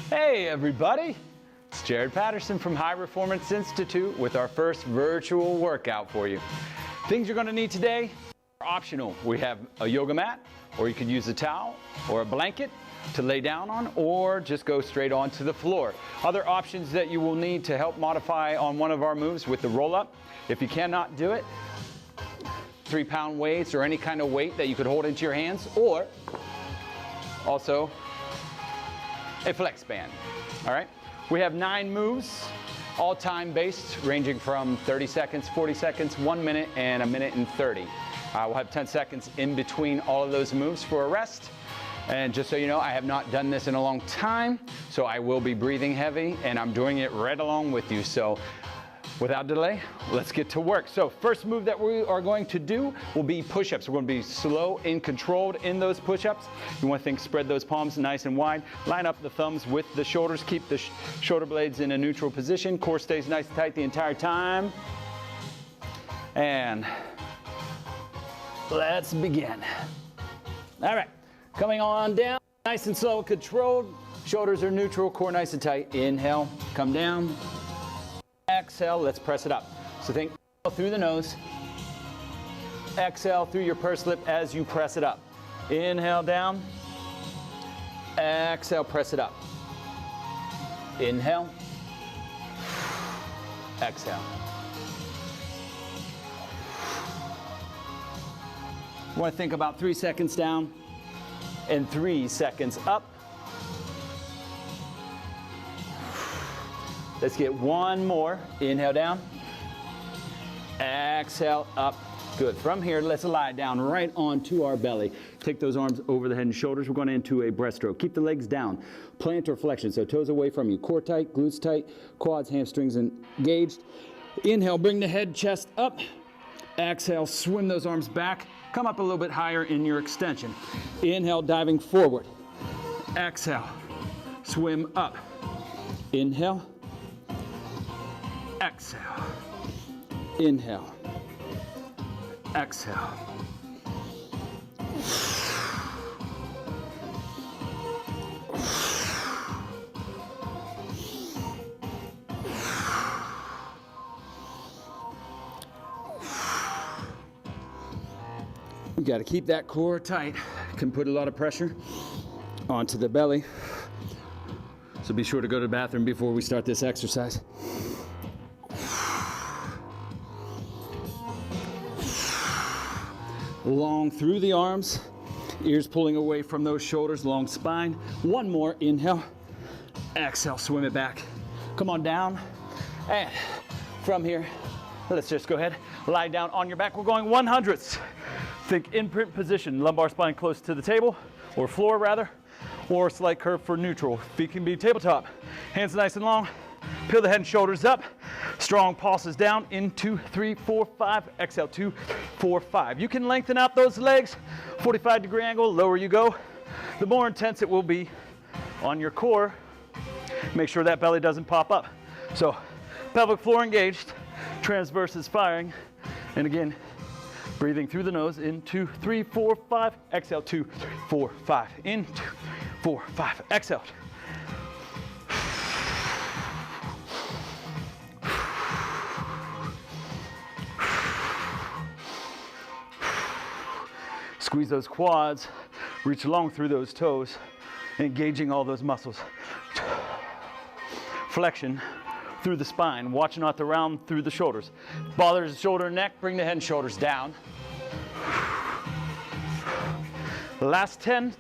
Hey everybody, it's Jared Patterson from HiReformance Institute with our first virtual workout for you. Things you're going to need today are optional. We have a yoga mat, or you could use a towel or a blanket to lay down on, or just go straight onto the floor. Other options that you will need to help modify on one of our moves with the roll up. If you cannot do it, 3-pound weights or any kind of weight that you could hold into your hands, or also a flex band. All right, we have 9 moves, all time based, ranging from 30 seconds, 40 seconds, 1 minute, and 1 minute and 30. We'll have 10 seconds in between all of those moves for a rest. And just so you know, I have not done this in a long time, so I will be breathing heavy, and I'm doing it right along with you. So without delay, let's get to work. So first move that we are going to do will be push-ups. We're going to be slow and controlled in those push-ups. You want to think, spread those palms nice and wide. Line up the thumbs with the shoulders. Keep the shoulder blades in a neutral position. Core stays nice and tight the entire time. And let's begin. All right, coming on down, nice and slow and controlled. Shoulders are neutral, core nice and tight. Inhale, come down. Exhale, let's press it up. So think through the nose. Exhale through your pursed lip as you press it up. Inhale down. Exhale, press it up. Inhale. Exhale. You want to think about 3 seconds down and 3 seconds up. Let's get one more. Inhale down. Exhale up. Good. From here, let's lie down right onto our belly. Take those arms over the head and shoulders. We're going into a breaststroke. Keep the legs down. Plantar flexion, so toes away from you. Core tight, glutes tight, quads, hamstrings engaged. Inhale, bring the head, chest up. Exhale, swim those arms back. Come up a little bit higher in your extension. Inhale, diving forward. Exhale, swim up. Inhale. Exhale. Inhale. Exhale. You got to keep that core tight. Can put a lot of pressure onto the belly. So be sure to go to the bathroom before we start this exercise. Long through the arms, ears pulling away from those shoulders, long spine. One more, inhale, exhale, swim it back. Come on down, and from here, let's just go ahead, lie down on your back. We're going 100ths. Think imprint position, lumbar spine close to the table, or floor rather, or slight curve for neutral. Feet can be tabletop. Hands nice and long. Peel the head and shoulders up. Strong pulses down. In 2, 3, 4, 5. Exhale, 2, 4, 5. You can lengthen out those legs. 45-degree angle, lower you go. The more intense it will be on your core. Make sure that belly doesn't pop up. So, pelvic floor engaged. Transverse is firing. And again, breathing through the nose. In 2, 3, 4, 5. Exhale, 2, 3, 4, 5. In 2, 4, 5. Exhale. Squeeze those quads, reach along through those toes, engaging all those muscles. Flexion through the spine, watch not the round through the shoulders. Bothers the shoulder and neck, bring the head and shoulders down. Last 10.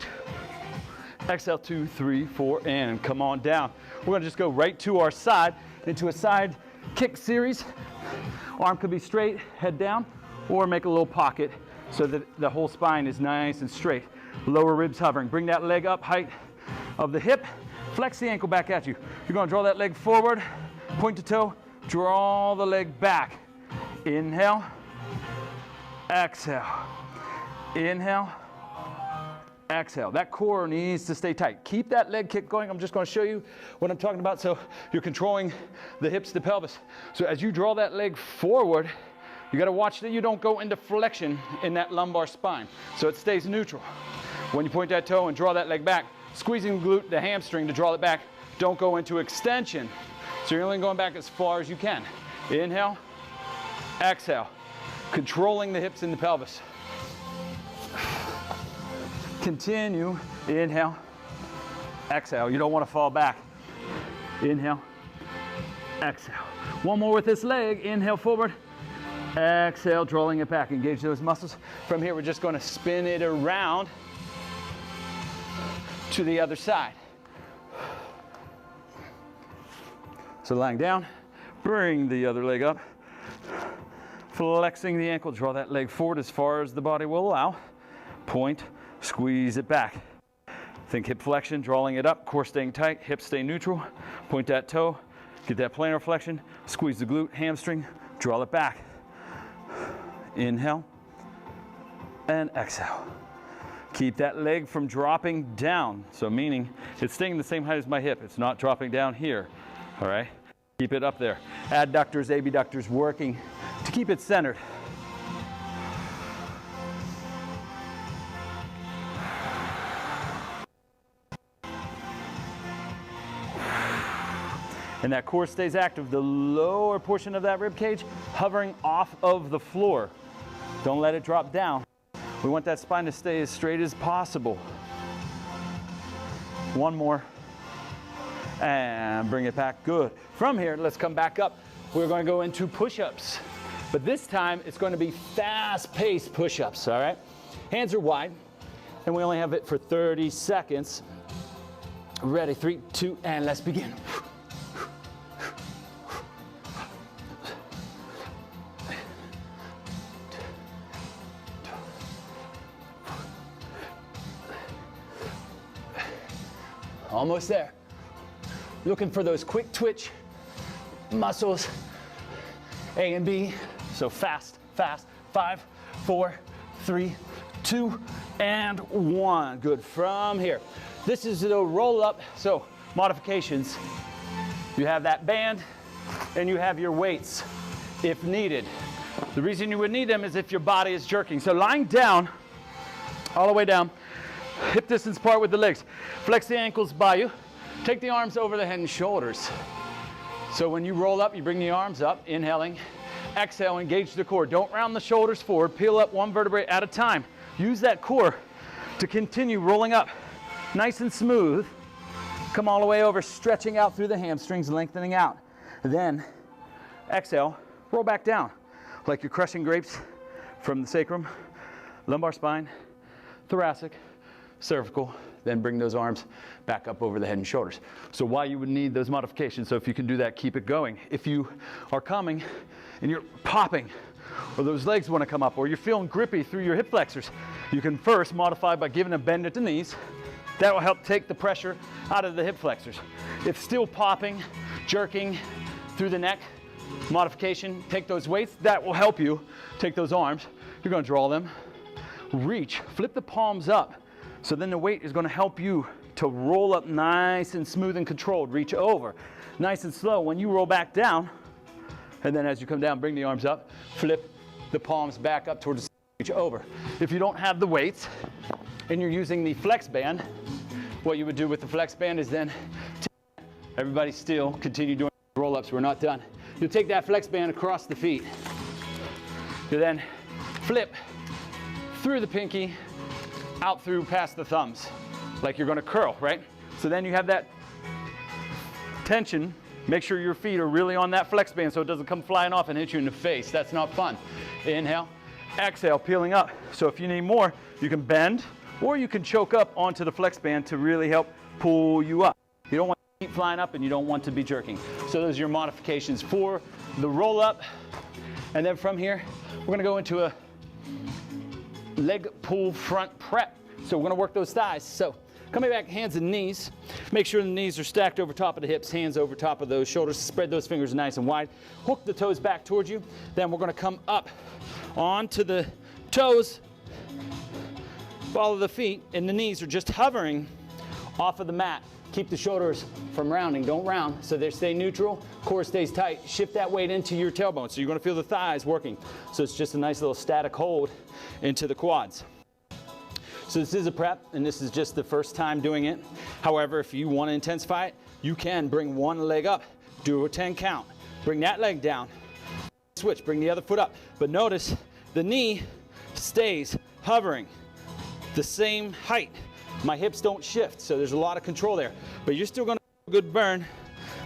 Exhale, 2, 3, 4, and come on down. We're gonna just go right to our side, into a side kick series. Arm could be straight, head down, or make a little pocket so that the whole spine is nice and straight. Lower ribs hovering. Bring that leg up, height of the hip. Flex the ankle back at you. You're gonna draw that leg forward, point to toe, draw the leg back. Inhale, exhale. Inhale, exhale. That core needs to stay tight. Keep that leg kick going. I'm just gonna show you what I'm talking about. So you're controlling the hips, the pelvis. So as you draw that leg forward, you got to watch that you don't go into flexion in that lumbar spine, so it stays neutral. When you point that toe and draw that leg back, squeezing the glute, the hamstring to draw it back. Don't go into extension. So you're only going back as far as you can. Inhale, exhale. Controlling the hips and the pelvis. Continue, inhale, exhale. You don't want to fall back. Inhale, exhale. One more with this leg. Inhale forward, exhale, drawing it back. Engage those muscles. From here, we're just going to spin it around to the other side. So lying down, bring the other leg up, flexing the ankle, draw that leg forward as far as the body will allow. Point, squeeze it back. Think hip flexion, drawing it up, core staying tight, hips stay neutral. Point that toe, get that plantar flexion, squeeze the glute, hamstring, draw it back. Inhale and exhale. Keep that leg from dropping down. So meaning it's staying the same height as my hip. It's not dropping down here, all right? Keep it up there. Adductors, abductors working to keep it centered. And that core stays active. The lower portion of that rib cage hovering off of the floor. Don't let it drop down. We want that spine to stay as straight as possible. One more. And bring it back. Good. From here, let's come back up. We're going to go into push-ups. But this time, it's going to be fast-paced push-ups, all right? Hands are wide, and we only have it for 30 seconds. Ready, 3, 2, and let's begin. Almost there. Looking for those quick twitch muscles, A and B. So fast, fast. 5, 4, 3, 2, and 1. Good. From here. This is the roll up. So modifications. You have that band and you have your weights if needed. The reason you would need them is if your body is jerking. So lying down, all the way down, hip distance apart with the legs. Flex the ankles by you. Take the arms over the head and shoulders. So when you roll up, you bring the arms up, inhaling. Exhale, engage the core. Don't round the shoulders forward. Peel up one vertebrae at a time. Use that core to continue rolling up. Nice and smooth. Come all the way over, stretching out through the hamstrings, lengthening out. Then exhale, roll back down like you're crushing grapes from the sacrum, lumbar spine, thoracic, cervical, then bring those arms back up over the head and shoulders. So why you would need those modifications, so if you can do that, keep it going. If you are coming and you're popping, or those legs want to come up, or you're feeling grippy through your hip flexors, you can first modify by giving a bend at the knees. That will help take the pressure out of the hip flexors. If still popping, jerking through the neck, modification, take those weights, that will help you take those arms. You're going to draw them, reach, flip the palms up. So then the weight is going to help you to roll up nice and smooth and controlled. Reach over, nice and slow. When you roll back down, and then as you come down, bring the arms up, flip the palms back up towards the reach over. If you don't have the weights and you're using the flex band, what you would do with the flex band is then, everybody still continue doing roll-ups. We're not done. You'll take that flex band across the feet. You then flip through the pinky, out through past the thumbs, like you're going to curl, right? So then you have that tension. Make sure your feet are really on that flex band so it doesn't come flying off and hit you in the face. That's not fun. Inhale, exhale, peeling up. So if you need more, you can bend or you can choke up onto the flex band to really help pull you up. You don't want to keep flying up and you don't want to be jerking. So those are your modifications for the roll up. And then from here, we're going to go into a leg pull front prep. So we're going to work those thighs. So coming back, hands and knees. Make sure the knees are stacked over top of the hips, hands over top of those shoulders. Spread those fingers nice and wide. Hook the toes back towards you. Then we're going to come up onto the toes. Follow the feet, and the knees are just hovering off of the mat. Keep the shoulders from rounding. Don't round, so they stay neutral. Core stays tight. Shift that weight into your tailbone, so you're going to feel the thighs working. So it's just a nice little static hold into the quads. So this is a prep, and this is just the first time doing it. However, if you want to intensify it, you can bring one leg up, do a 10 count, bring that leg down, switch, bring the other foot up. But notice the knee stays hovering the same height. My hips don't shift, so there's a lot of control there. But you're still gonna have a good burn,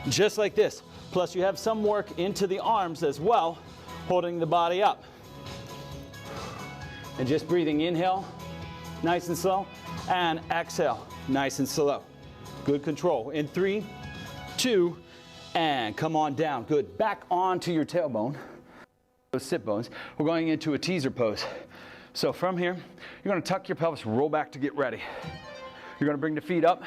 just like this. Plus you have some work into the arms as well, holding the body up. And just breathing, inhale, nice and slow, and exhale, nice and slow. Good control. In 3, 2, and come on down. Good. Back onto your tailbone, those sit bones. We're going into a teaser pose. So from here, you're gonna tuck your pelvis, roll back to get ready. You're gonna bring the feet up.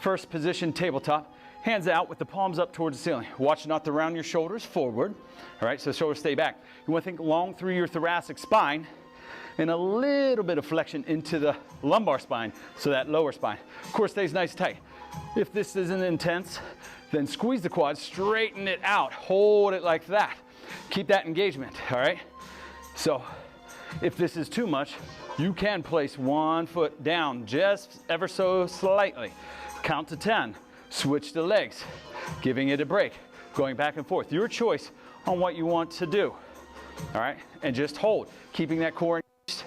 First position, tabletop. Hands out with the palms up towards the ceiling. Watch not to round your shoulders forward. All right, so shoulders stay back. You wanna think long through your thoracic spine and a little bit of flexion into the lumbar spine, so that lower spine. Of course, stays nice and tight. If this isn't intense, then squeeze the quads, straighten it out, hold it like that. Keep that engagement, all right? So if this is too much, you can place one foot down just ever so slightly. Count to 10, switch the legs, giving it a break, going back and forth. Your choice on what you want to do, all right? And just hold, keeping that core engaged,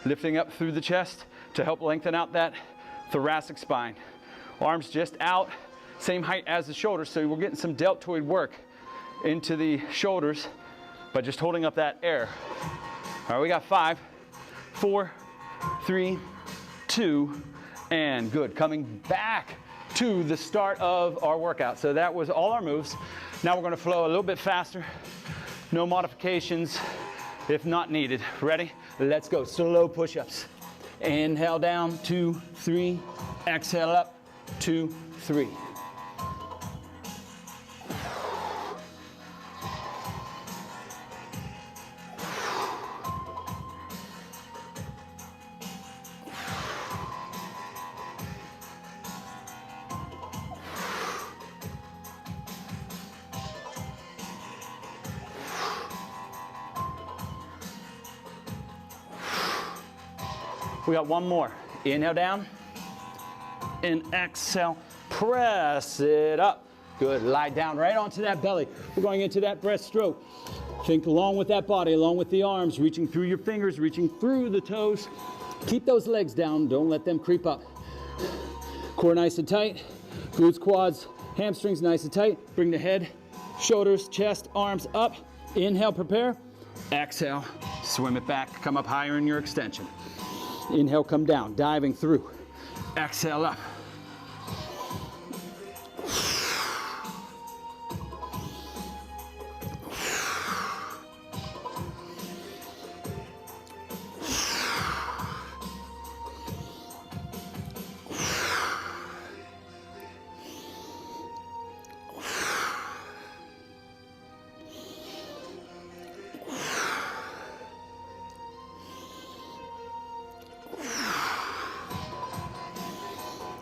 lifting up through the chest to help lengthen out that thoracic spine. Arms just out, same height as the shoulders, so we're getting some deltoid work into the shoulders by just holding up that air. All right, we got 5, 4, 3, 2, and good. Coming back to the start of our workout. So that was all our moves. Now we're gonna flow a little bit faster. No modifications if not needed. Ready? Let's go. Slow push-ups. Inhale down, 2, 3. Exhale up, 2, 3. We got one more. Inhale down and exhale. Press it up. Good. Lie down right onto that belly. We're going into that breaststroke. Think along with that body, along with the arms, reaching through your fingers, reaching through the toes. Keep those legs down. Don't let them creep up. Core nice and tight. Glutes, quads, hamstrings nice and tight. Bring the head, shoulders, chest, arms up. Inhale, prepare. Exhale, swim it back. Come up higher in your extension. Inhale, come down, diving through. Exhale up.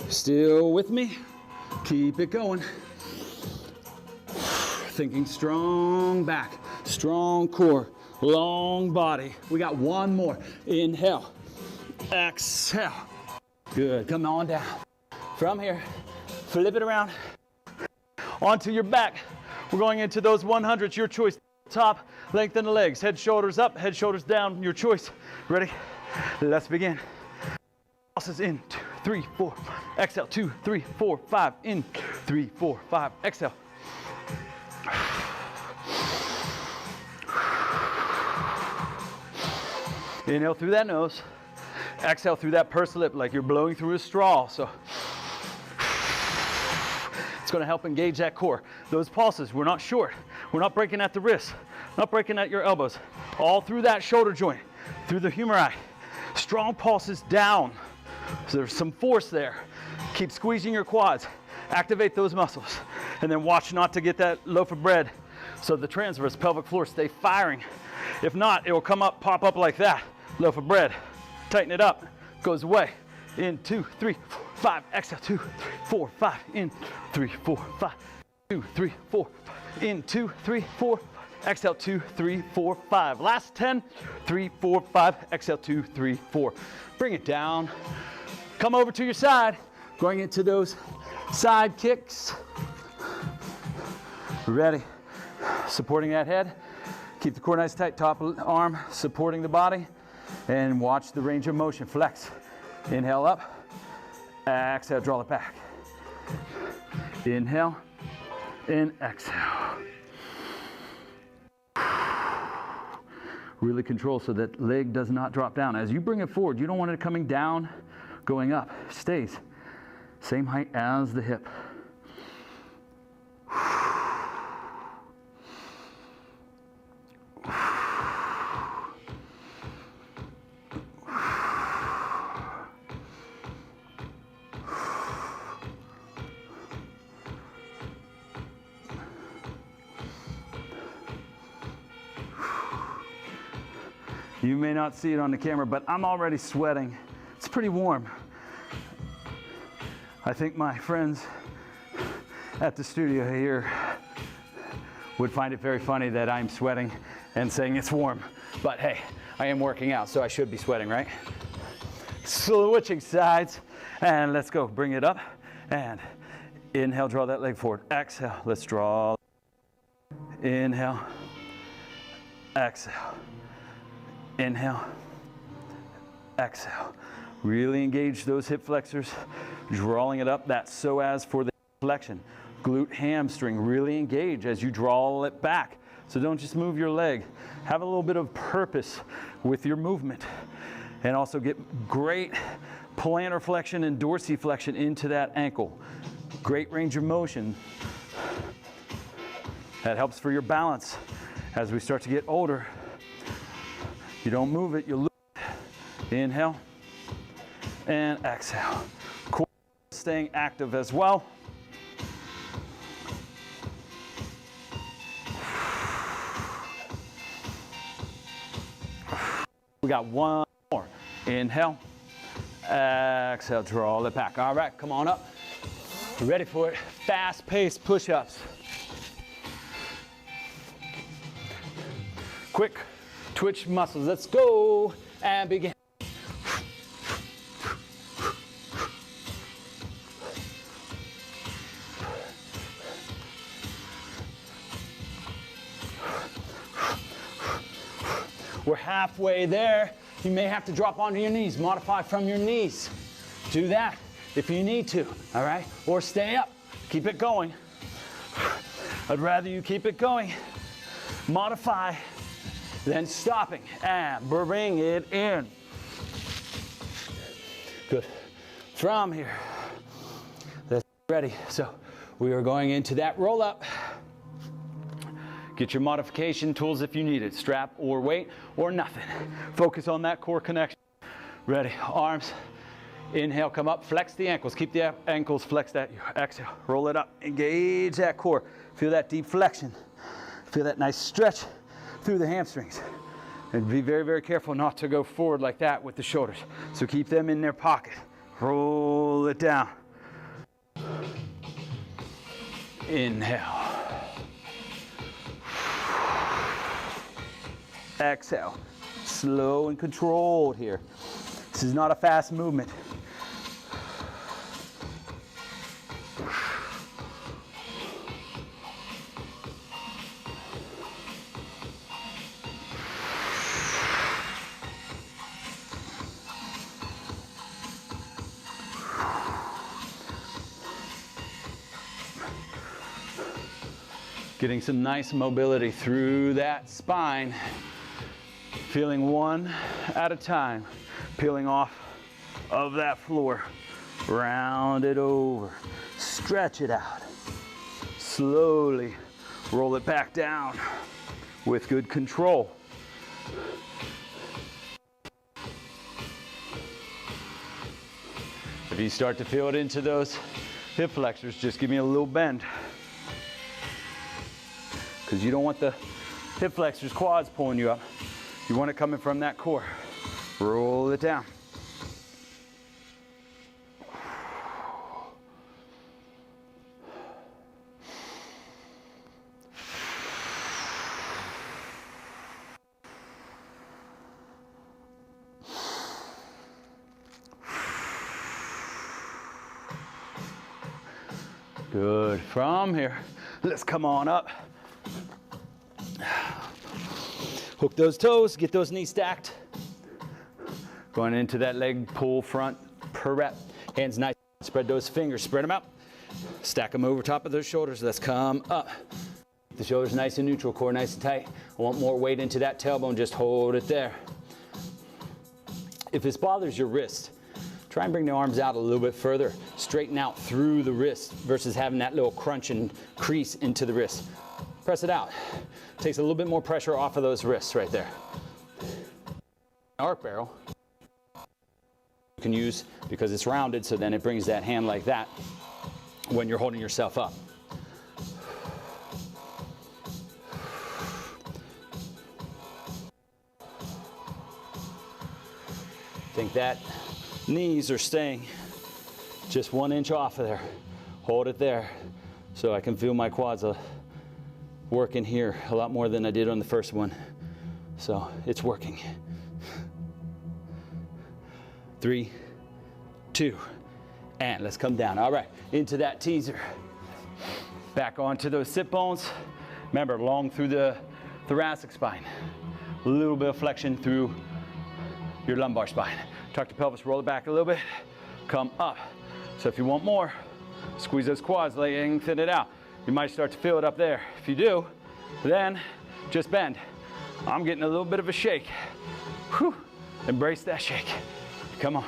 Still with me? Keep it going. Thinking strong back, strong core, long body. We got one more. Inhale, exhale. Good, come on down. From here, flip it around onto your back. We're going into those 100s, your choice. Top, lengthen the legs, head, shoulders up, head, shoulders down, your choice. Ready? Let's begin. Pulses in, 2, 3, 4, exhale, 2, 3, 4, 5, in, 3, 4, 5, exhale. Inhale through that nose, exhale through that pursed lip like you're blowing through a straw. So it's gonna help engage that core. Those pulses, we're not short. We're not breaking at the wrists, not breaking at your elbows. All through that shoulder joint, through the humeri. Strong pulses down. So there's some force there. Keep squeezing your quads. Activate those muscles. And then watch not to get that loaf of bread so the transverse pelvic floor stay firing. If not, it will come up, pop up like that. Loaf of bread. Tighten it up. Goes away. In, 2, 3, 4, 5. Exhale, 2, 3, 4, 5. In, 3, 4, 5. 2, 3, 4, 5. In, 2, 3, 4, 5. Exhale, 2, 3, 4, 5. Last 10, 3, 4, 5. Exhale, 2, 3, 4. Bring it down. Come over to your side, going into those side kicks. Ready. Supporting that head. Keep the core nice tight, top arm supporting the body, and watch the range of motion. Flex. Inhale up. Exhale, draw it back. Inhale and exhale. Really control so that leg does not drop down. As you bring it forward, you don't want it coming down, going up. Stays same height as the hip. You may not see it on the camera, but I'm already sweating. It's pretty warm. I think my friends at the studio here would find it very funny that I'm sweating and saying it's warm. But hey, I am working out, so I should be sweating, right? Switching sides, and let's go. Bring it up, and inhale, draw that leg forward. Exhale, let's draw. Inhale, exhale. Inhale, exhale. Really engage those hip flexors, drawing it up. That's so as for the flexion. Glute hamstring, really engage as you draw it back. So don't just move your leg. Have a little bit of purpose with your movement. And also get great plantar flexion and dorsiflexion into that ankle. Great range of motion. That helps for your balance as we start to get older. You don't move it, you lose it. Inhale and exhale. Core staying active as well. We got one more. Inhale, exhale, draw it back. All right, come on up. Ready for it. Fast-paced push-ups. Quick twitch muscles. Let's go and begin. We're halfway there. You may have to drop onto your knees, modify from your knees. Do that if you need to, all right? Or stay up, keep it going. I'd rather you keep it going. Modify, then stopping, and bring it in. Good. From here, let's get ready. So we are going into that roll up. Get your modification tools if you need it, strap or weight or nothing. Focus on that core connection. Ready, arms, inhale, come up, flex the ankles, keep the ankles flexed at you. Exhale, roll it up, engage that core. Feel that deep flexion. Feel that nice stretch through the hamstrings. And be very, very careful not to go forward like that with the shoulders. So keep them in their pocket. Roll it down. Inhale. Exhale. Slow and controlled here. This is not a fast movement. Getting some nice mobility through that spine. Feeling one at a time, peeling off of that floor. Round it over, stretch it out. Slowly roll it back down with good control. If you start to feel it into those hip flexors, just give me a little bend. Because you don't want the hip flexors, quads pulling you up. You want it coming from that core. Roll it down. Good. From here, let's come on up. Hook those toes, get those knees stacked. Going into that leg pull front per rep. Hands nice. Spread those fingers, spread them out. Stack them over top of those shoulders. Let's come up. The shoulders nice and neutral, core nice and tight. I want more weight into that tailbone, just hold it there. If this bothers your wrist, try and bring the arms out a little bit further. Straighten out through the wrist versus having that little crunch and crease into the wrist. Press it out. Takes a little bit more pressure off of those wrists right there. Arc barrel you can use because it's rounded, so then it brings that hand like that when you're holding yourself up. Think that knees are staying just 1 inch off of there. Hold it there so I can feel my quads working here a lot more than I did on the first one. So it's working. 3, 2, and let's come down. All right, into that teaser. Back onto those sit bones. Remember, long through the thoracic spine. A little bit of flexion through your lumbar spine. Tuck the pelvis, roll it back a little bit, come up. So if you want more, squeeze those quads, lengthen it out. You might start to feel it up there. If you do, then just bend. I'm getting a little bit of a shake. Whew. Embrace that shake. Come on.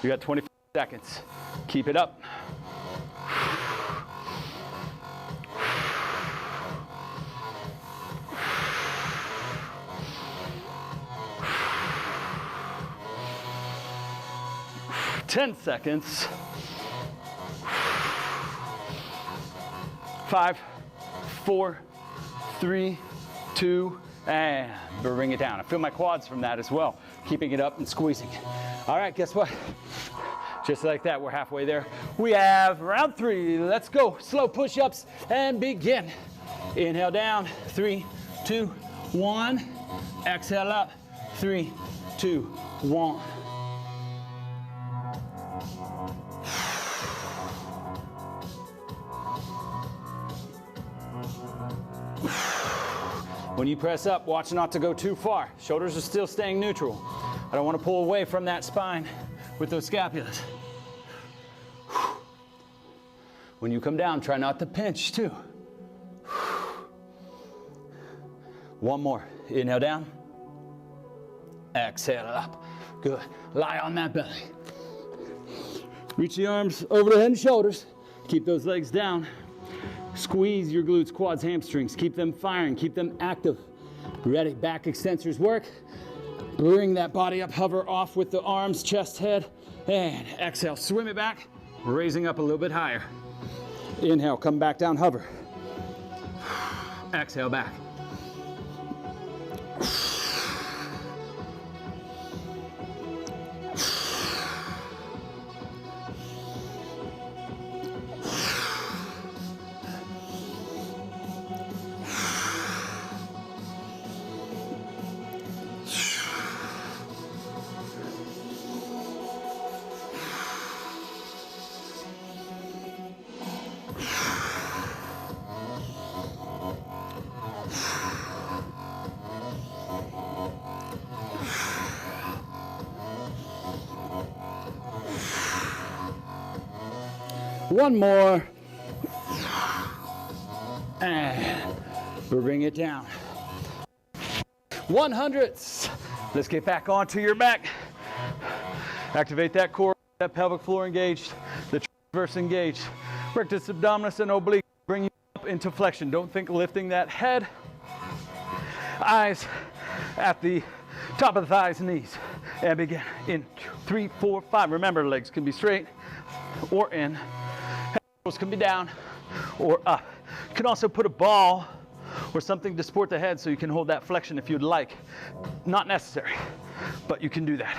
You got 25 seconds. Keep it up. Ten seconds. 5, 4, 3, 2, and bring it down. I feel my quads from that as well. Keeping it up and squeezing. All right, guess what? Just like that, we're halfway there. We have round 3. Let's go. Slow push-ups and begin. Inhale down. 3, 2, 1. Exhale up. 3, 2, 1. When you press up, watch not to go too far. Shoulders are still staying neutral. I don't want to pull away from that spine with those scapulas. When you come down, try not to pinch too. One more. Inhale down. Exhale up. Good. Lie on that belly. Reach the arms over the head and shoulders. Keep those legs down. Squeeze your glutes, quads, hamstrings. Keep them firing. Keep them active. Ready. Back extensors work. Bring that body up. Hover off with the arms, chest, head. And exhale. Swim it back. Raising up a little bit higher. Inhale. Come back down. Hover. Exhale back. One more. And bring it down. 100s. Let's get back onto your back. Activate that core, that pelvic floor engaged, the transverse engaged. Rectus abdominis and oblique. Bring you up into flexion. Don't think lifting that head. Eyes at the top of the thighs and knees. And begin. In 3, 4, 5. Remember, legs can be straight or in. Head can be down or up. You can also put a ball or something to support the head so you can hold that flexion if you'd like. Not necessary, but you can do that.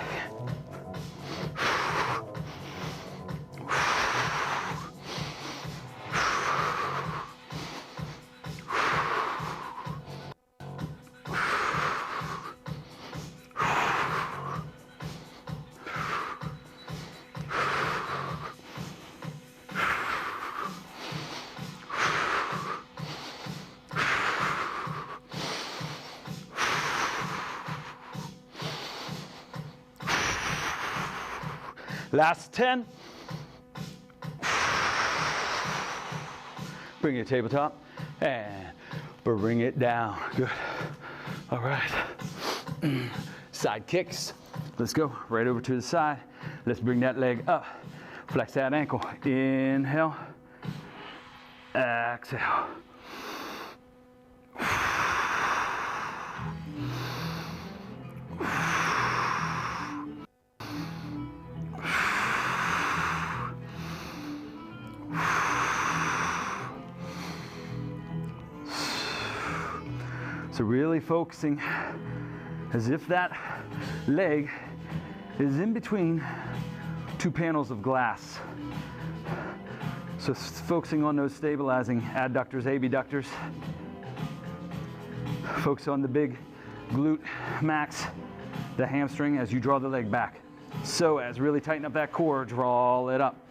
Last 10. Bring it tabletop and bring it down. Good. All right. Side kicks. Let's go right over to the side. Let's bring that leg up. Flex that ankle. Inhale. Exhale. So really focusing as if that leg is in between two panels of glass. So focusing on those stabilizing adductors, abductors. Focus on the big glute max, the hamstring as you draw the leg back. So as really tighten up that core, draw it up.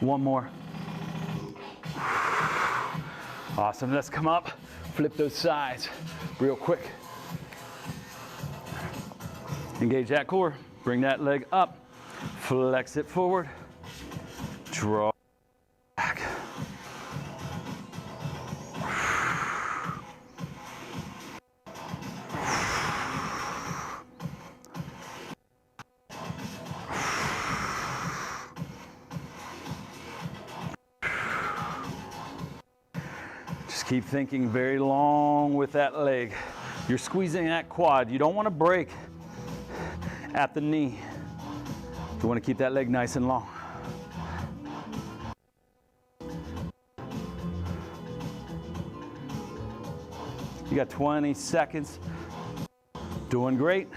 One more. Awesome, let's come up, flip those sides real quick. Engage that core, bring that leg up, flex it forward, draw back. Keep thinking very long with that leg. You're squeezing that quad. You don't want to break at the knee. You want to keep that leg nice and long. You got 20 seconds. Doing great.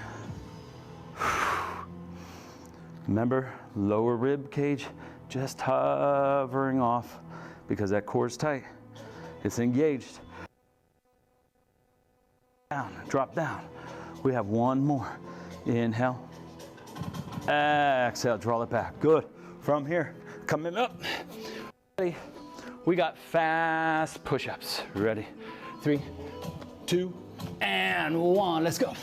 Remember, lower rib cage just hovering off because that core is tight. It's engaged. Down, drop down. We have one more. Inhale. Exhale, draw it back. Good. From here, coming up. Ready? We got fast push-ups. Ready? 3, 2, and 1. Let's go.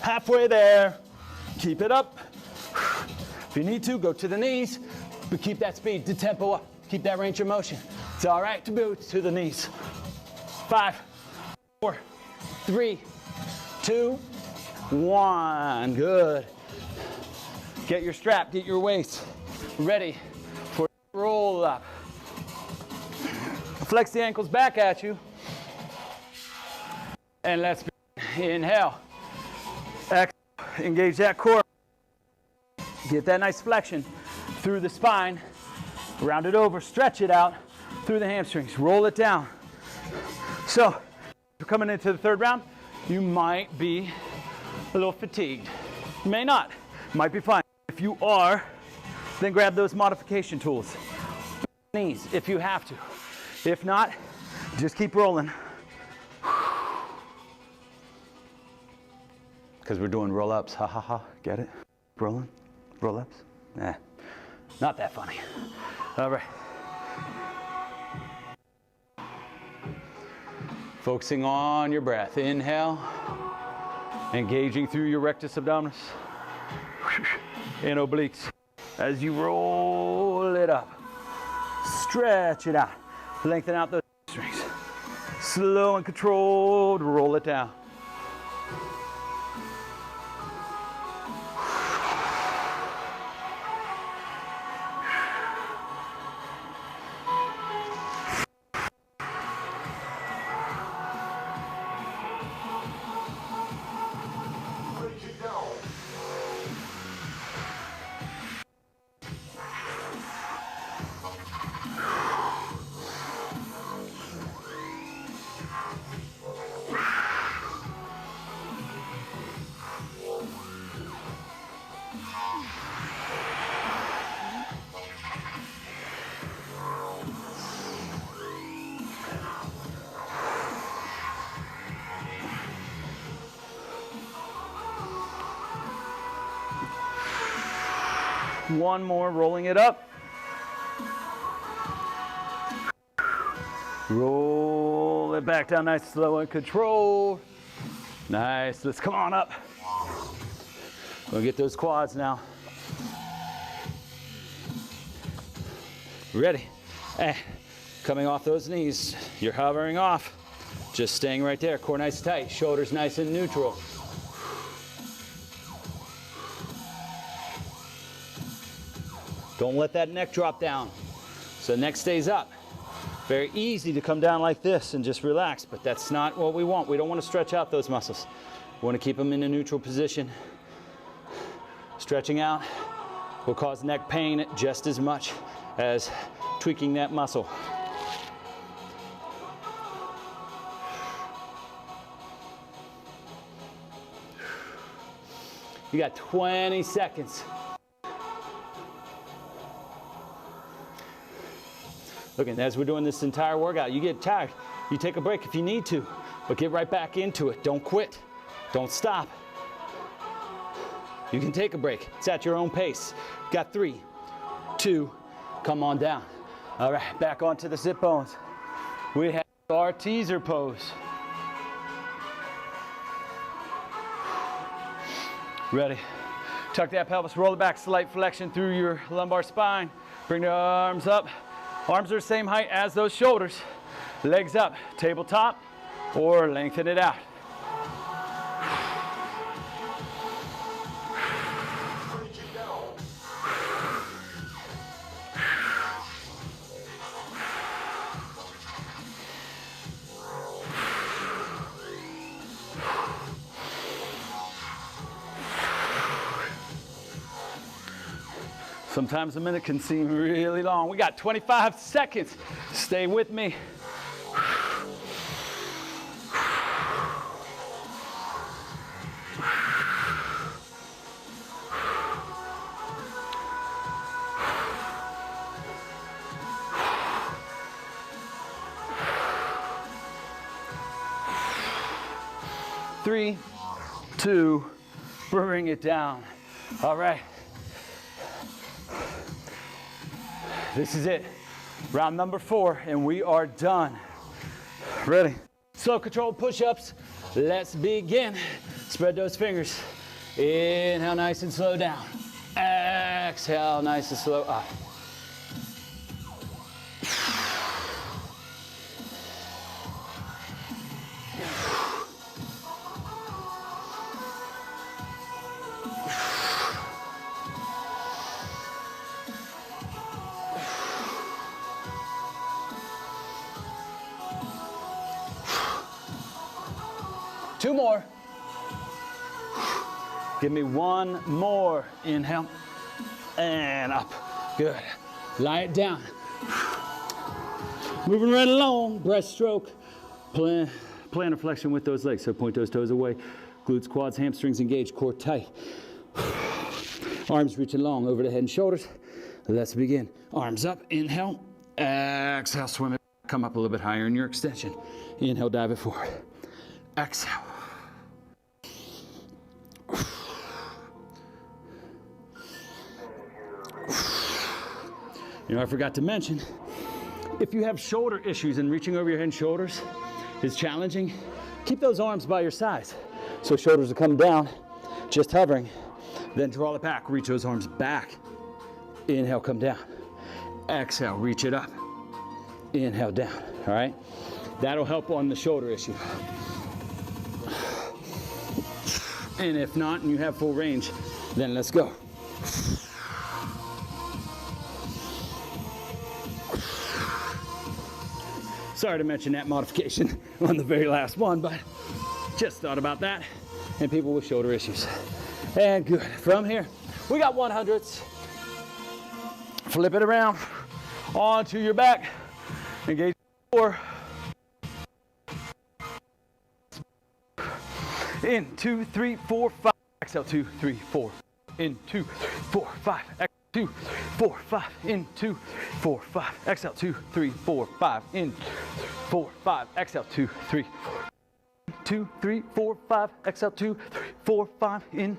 Halfway there. Keep it up. If you need to, go to the knees, but keep that speed, the tempo up. Keep that range of motion. It's all right to boot to the knees. 5, 4, 3, 2, 1. Good. Get your strap, get your waist ready for roll up. Flex the ankles back at you. And let's inhale. Exhale. Engage that core. Get that nice flexion through the spine. Round it over, stretch it out through the hamstrings. Roll it down. So, if you're coming into the third round, you might be a little fatigued. You may not. Might be fine. If you are, then grab those modification tools. Knees, if you have to. If not, just keep rolling. Because we're doing roll-ups, ha ha ha, get it? Rolling, roll-ups, nah, not that funny. All right. Focusing on your breath, inhale, engaging through your rectus abdominis and obliques. As you roll it up, stretch it out, lengthen out those strings. Slow and controlled, roll it down. One more, rolling it up. Roll it back down nice, slow and controlled. Nice, let's come on up. We'll get those quads now. Ready? Coming off those knees, you're hovering off. Just staying right there, core nice and tight, shoulders nice and neutral. Don't let that neck drop down. So neck stays up. Very easy to come down like this and just relax, but that's not what we want. We don't want to stretch out those muscles. We want to keep them in a neutral position. Stretching out will cause neck pain just as much as tweaking that muscle. You got 20 seconds. Look, and as we're doing this entire workout, you get tired. You take a break if you need to, but get right back into it. Don't quit. Don't stop. You can take a break. It's at your own pace. Got 3, 2, come on down. All right, back onto the sit bones. We have our teaser pose. Ready. Tuck that pelvis, roll it back, slight flexion through your lumbar spine. Bring the arms up. Arms are the same height as those shoulders. Legs up, tabletop, or lengthen it out. Sometimes a minute can seem really long. We got 25 seconds. Stay with me. Three, 2, bring it down. All right. This is it. Round number 4, and we are done. Ready? Slow controlled push-ups. Let's begin. Spread those fingers. Inhale, nice and slow down. Exhale, nice and slow up. Two more. Give me one more. Inhale and up. Good. Lie it down. Moving right along. Breaststroke. Plantar flexion with those legs. So point those toes away. Glutes, quads, hamstrings engaged. Core tight. Arms reaching long over the head and shoulders. Let's begin. Arms up. Inhale. Exhale. Swim it. Come up a little bit higher in your extension. Inhale. Dive it forward. Exhale. You know, I forgot to mention, if you have shoulder issues and reaching over your head and shoulders is challenging, keep those arms by your sides. So shoulders will come down, just hovering. Then draw it back, reach those arms back. Inhale, come down. Exhale, reach it up. Inhale, down, all right? That'll help on the shoulder issue. And if not, and you have full range, then let's go. Sorry to mention that modification on the very last one, but just thought about that and people with shoulder issues. And good. From here, we got 100s. Flip it around onto your back. Engage 4. In 2, 3, 4, 5. Exhale 2, 3, 4. In 2, 4, 5. Exhale 2, 4, 5. In 2, 4, 5. Exhale 2, 3, 4, 5. In 4, 5. Exhale 2, 3, 4. 2, 3, 4, 5. Exhale 2, 3, 4, 5. In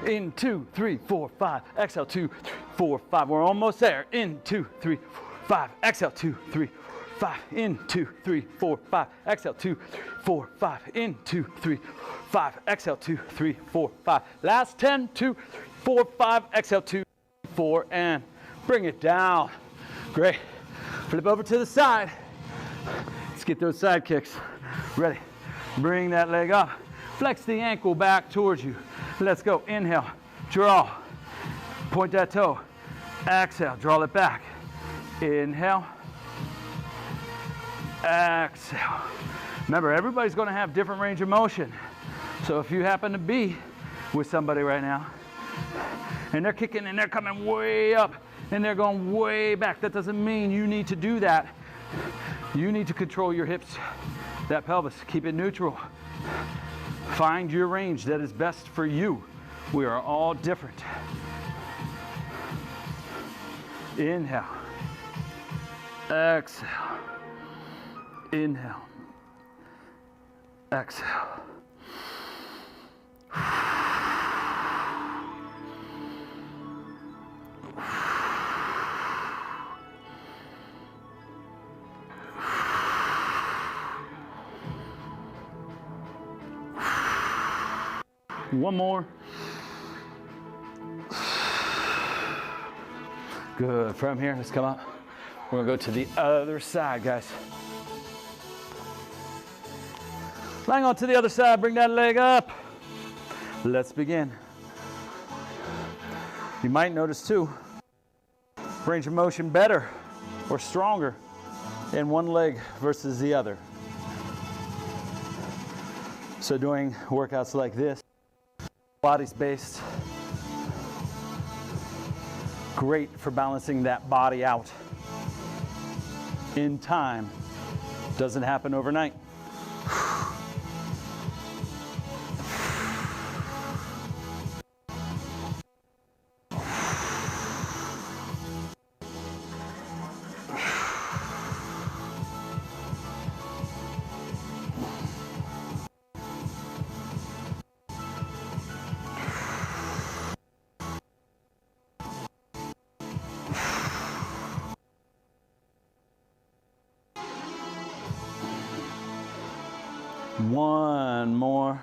In 2, 3, 4, 5. Exhale, 2, 3, 4, 5. We're almost there. In 2, 3, 4, 5. Exhale, 2, 3, 5. In 2, 3, 4, 5. Exhale, 2, 3, 4, 5. In 2, 3, 5. Exhale, 2, 3, 4, 5. Last 10, 2, 3, 4, 5. Exhale, 2, 4, and bring it down. Great. Flip over to the side. Let's get those side kicks. Ready. Bring that leg up. Flex the ankle back towards you. Let's go. Inhale. Draw. Point that toe. Exhale. Draw it back. Inhale. Exhale. Remember, everybody's going to have different range of motion. So if you happen to be with somebody right now, and they're kicking and they're coming way up, and they're going way back, that doesn't mean you need to do that. You need to control your hips, that pelvis. Keep it neutral. Find your range that is best for you. We are all different. Inhale. Exhale. Inhale. Exhale. One more. Good. From here, let's come up. We're gonna go to the other side, guys. Lying on to the other side, bring that leg up. Let's begin. You might notice too, range of motion better or stronger in one leg versus the other. So doing workouts like this, body's based, great for balancing that body out in time. Doesn't happen overnight. One more.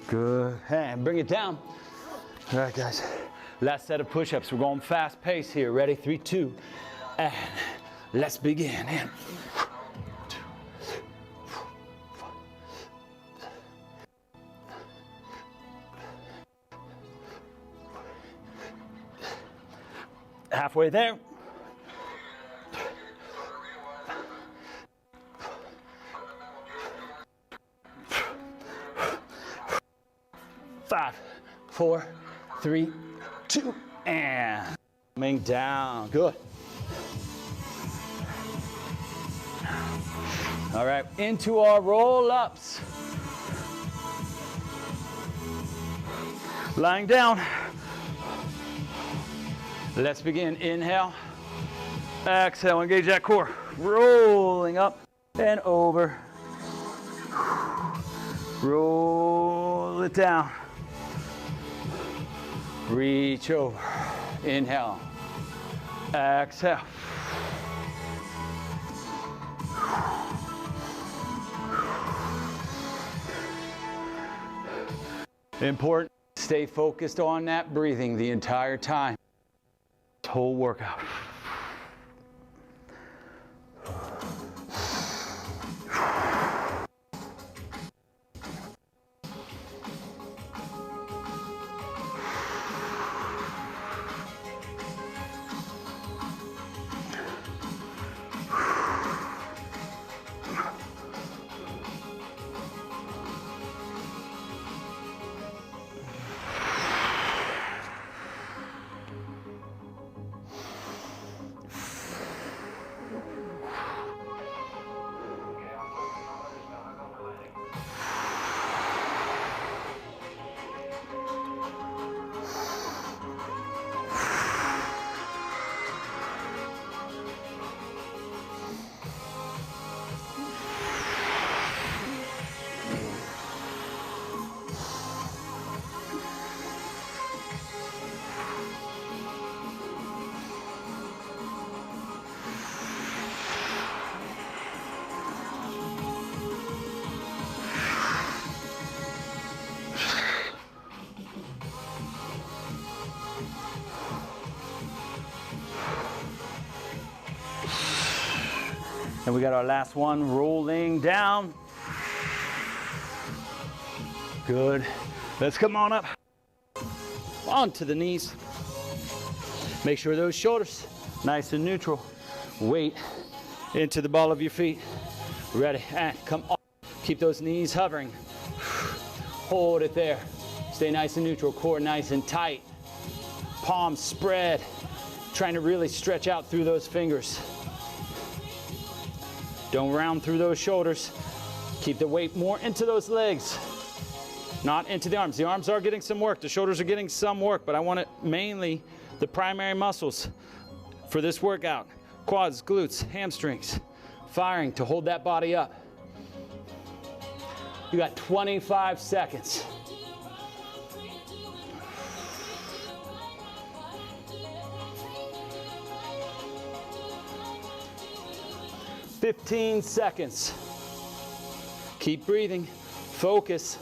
Good. And bring it down. All right, guys. Last set of push-ups. We're going fast pace here. Ready? 3, 2, and let's begin. And 2, 3, 4, 5. Halfway there. 5, 4, 3, 2, and coming down. Good. All right, into our roll-ups. Lying down. Let's begin. Inhale. Exhale, engage that core. Rolling up and over. Roll it down. Reach over. Inhale. Exhale. Important. Stay focused on that breathing the entire time. This whole workout. And we got our last one, rolling down. Good. Let's come on up. Onto the knees. Make sure those shoulders nice and neutral. Weight into the ball of your feet. Ready, and come on. Keep those knees hovering. Hold it there. Stay nice and neutral, core nice and tight. Palms spread. Trying to really stretch out through those fingers. Don't round through those shoulders. Keep the weight more into those legs, not into the arms. The arms are getting some work. The shoulders are getting some work, but I want it mainly the primary muscles for this workout. Quads, glutes, hamstrings, firing to hold that body up. You got 25 seconds. "15 seconds. Keep breathing. Focus.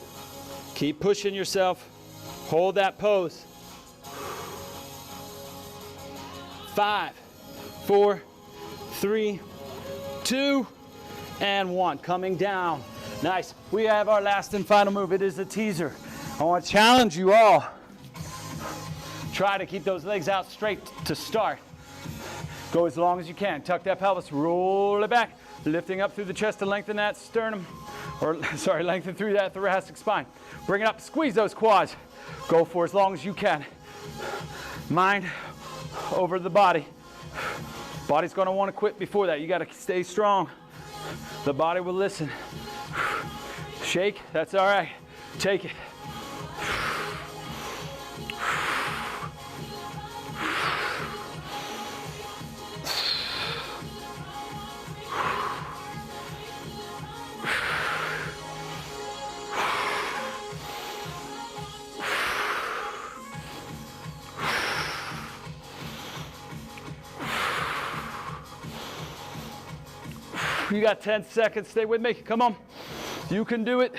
Keep pushing yourself. Hold that pose. 5, 4, 3, 2, and 1. Coming down. Nice. We have our last and final move. It is a teaser. I want to challenge you all. Try to keep those legs out straight to start. Go as long as you can. Tuck that pelvis, roll it back, lifting up through the chest to lengthen that sternum, lengthen through that thoracic spine. Bring it up, squeeze those quads. Go for as long as you can. Mind over the body. Body's gonna wanna quit before that. You gotta stay strong. The body will listen. Shake, that's all right. Take it. You got 10 seconds. Stay with me. Come on. You can do it.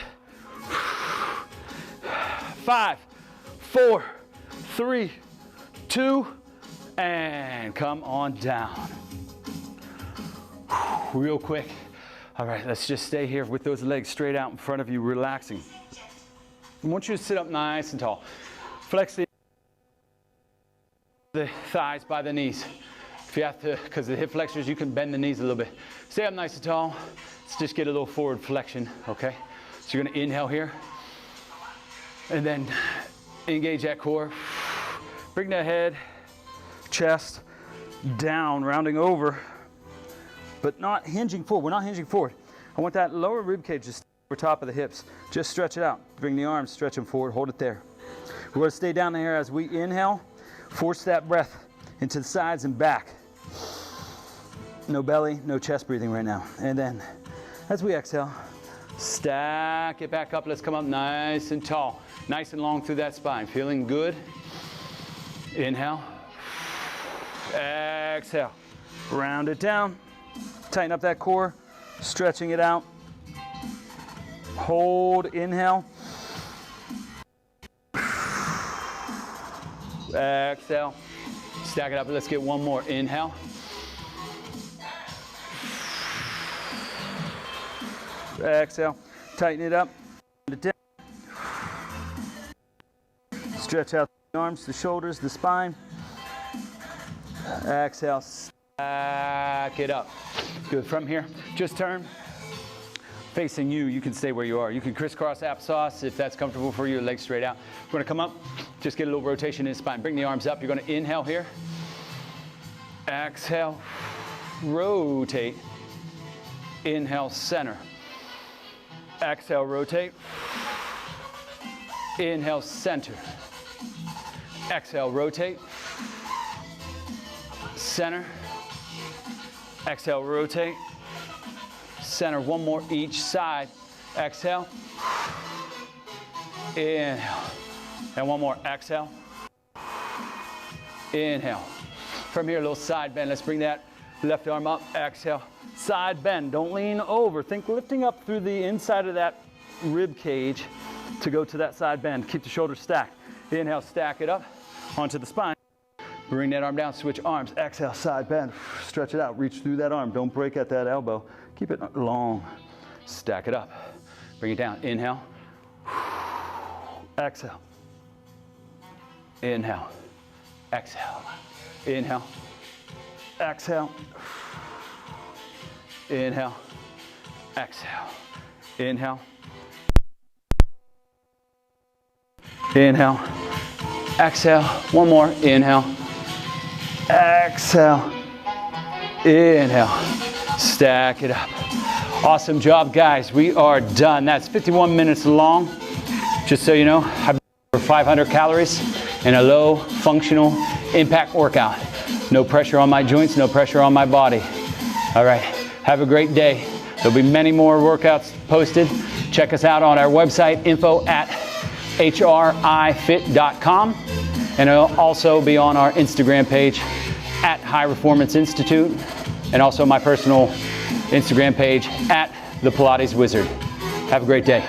5, 4, 3, 2, and come on down. Real quick. All right, let's just stay here with those legs straight out in front of you, relaxing. I want you to sit up nice and tall. Flex the thighs by the knees. If you have to, because the hip flexors, you can bend the knees a little bit. Stay up nice and tall. Let's just get a little forward flexion, okay? So you're gonna inhale here, and then engage that core. Bring that head, chest down, rounding over, but not hinging forward. We're not hinging forward. I want that lower rib cage just over top of the hips. Just stretch it out. Bring the arms, stretch them forward, hold it there. We're gonna stay down here as we inhale. Force that breath into the sides and back. No belly, no chest breathing right now. And then as we exhale, stack it back up. Let's come up nice and tall, nice and long through that spine. Feeling good. Inhale. Exhale. Round it down. Tighten up that core, stretching it out. Hold, inhale. Exhale. Stack it up. Let's get one more. Inhale. Exhale. Tighten it up. Stretch out the arms, the shoulders, the spine. Exhale. Stack it up. Good. From here, just turn. Facing you, you can stay where you are. You can crisscross applesauce if that's comfortable for you, legs straight out. We're gonna come up, just get a little rotation in the spine. Bring the arms up. You're gonna inhale here. Exhale, rotate. Inhale, center. Exhale, rotate. Inhale, center. Exhale, rotate. Center. Exhale, rotate. Center. One more each side. Exhale. Inhale. And one more. Exhale. Inhale. From here, a little side bend. Let's bring that left arm up. Exhale. Side bend. Don't lean over. Think lifting up through the inside of that rib cage to go to that side bend. Keep the shoulders stacked. Inhale, stack it up onto the spine. Bring that arm down, switch arms. Exhale, side bend. Stretch it out, reach through that arm. Don't break at that elbow. Keep it long. Stack it up. Bring it down. Inhale. Exhale. Inhale. Exhale. Inhale. Exhale. Inhale. Exhale. Inhale. Inhale. Exhale. One more. Inhale. Exhale. Inhale. Stack it up. Awesome job, guys. We are done. That's 51 minutes long. Just so you know, I've over 500 calories in a low functional impact workout. No pressure on my joints, no pressure on my body. All right, have a great day. There'll be many more workouts posted. Check us out on our website, info@HRIFit.com. And it'll also be on our Instagram page, @HiReformance Institute, and also my personal Instagram page, @the Pilates Wizard. Have a great day.